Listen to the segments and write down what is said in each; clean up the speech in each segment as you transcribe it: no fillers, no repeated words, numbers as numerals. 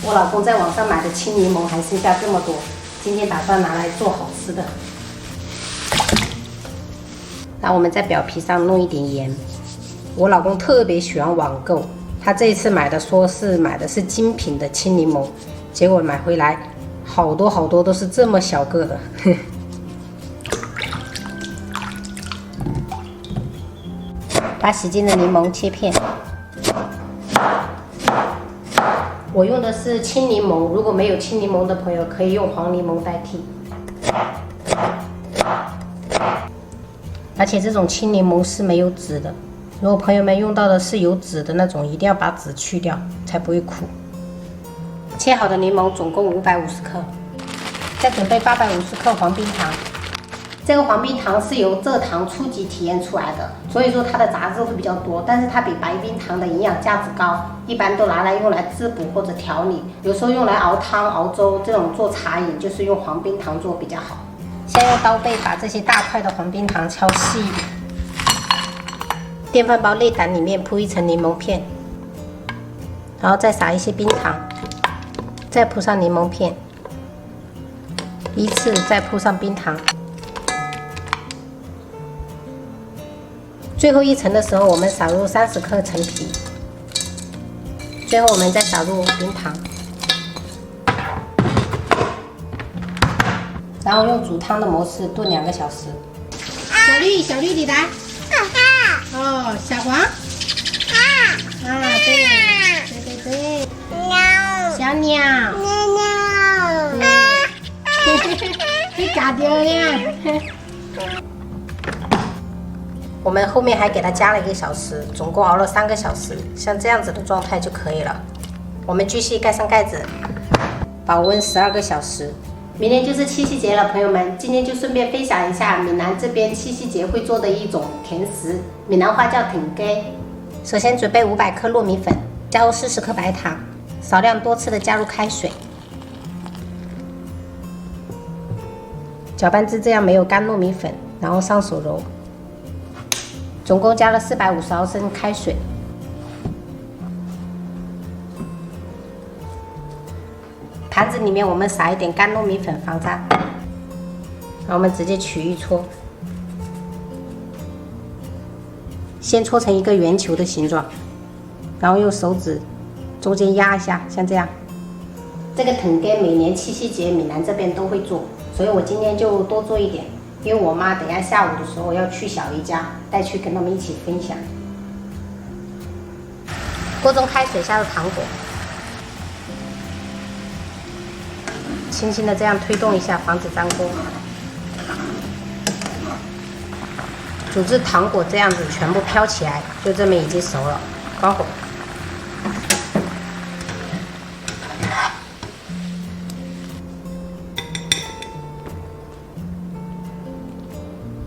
我老公在网上买的青柠檬还剩下这么多，今天打算拿来做好吃的。然后我们在表皮上弄一点盐。我老公特别喜欢网购，他这一次买的说是买的是精品的青柠檬，结果买回来好多都是这么小个的。把洗净的柠檬切片。我用的是青柠檬，如果没有青柠檬的朋友，可以用黄柠檬代替。而且这种青柠檬是没有籽的，如果朋友们用到的是有籽的那种，一定要把籽去掉，才不会苦。切好的柠檬总共550克，再准备850克黄冰糖。这个黄冰糖是由蔗糖初级提炼出来的，所以说它的杂质会比较多，但是它比白冰糖的营养价值高，一般都拿来用来滋补或者调理，有时候用来熬汤、熬粥，这种做茶饮就是用黄冰糖做比较好。先用刀背把这些大块的黄冰糖敲细一点，电饭煲内胆里面铺一层柠檬片，然后再撒一些冰糖，再铺上柠檬片，依次再铺上冰糖。最后一层的时候，我们撒入30克陈皮，最后我们再撒入冰糖，然后用煮汤的模式炖2个小时。小绿你来。哦，小黄。对。小鸟。你嘎掉了。我们后面还给它加了1个小时，总共熬了3个小时，像这样子的状态就可以了。我们继续盖上盖子，保温12个小时。明天就是七夕节了，朋友们，今天就顺便分享一下闽南这边七夕节会做的一种甜食，闽南话叫藤鸡。首先准备500克糯米粉，加入40克白糖，少量多次的加入开水，搅拌至这样没有干糯米粉，然后上手揉。总共加了450毫升开水，盘子里面我们撒一点干糯米粉防粘，然后我们直接取一撮，先搓成一个圆球的形状，然后用手指中间压一下，像这样。这个藤鸡每年七夕节闽南这边都会做，所以我今天就多做一点。因为我妈等一下下午的时候要去小姨家，带去跟他们一起分享。锅中开水，下入糖果，轻轻的这样推动一下，防止粘锅。煮至糖果这样子全部飘起来，就证明已经熟了，关火。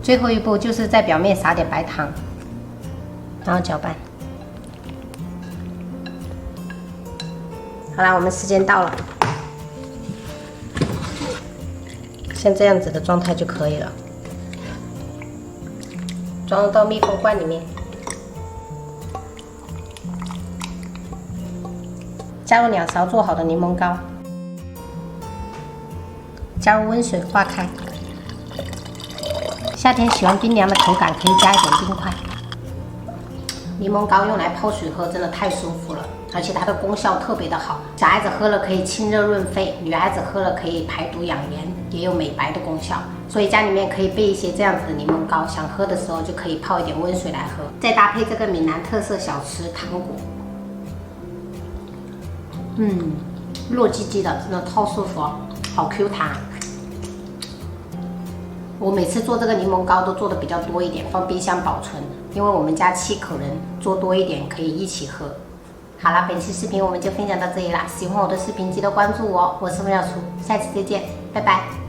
最后一步就是在表面撒点白糖，然后搅拌。好啦，我们时间到了，像这样子的状态就可以了。装到密封罐里面，加入2勺做好的柠檬膏，加入温水化开。夏天喜欢冰凉的口感，可以加一点冰块。柠檬膏用来泡水喝真的太舒服了，而且它的功效特别的好。小孩子喝了可以清热润肺，女孩子喝了可以排毒养颜，也有美白的功效。所以家里面可以备一些这样子的柠檬膏，想喝的时候就可以泡一点温水来喝。再搭配这个闽南特色小吃糖果，糯叽叽的，真的超舒服哦，好 Q 弹。我每次做这个柠檬膏都做的比较多一点，放冰箱保存，因为我们家7口人，做多一点可以一起喝。好了，本期视频我们就分享到这里啦，喜欢我的视频记得关注我，我是冯小厨，下期再见，拜拜。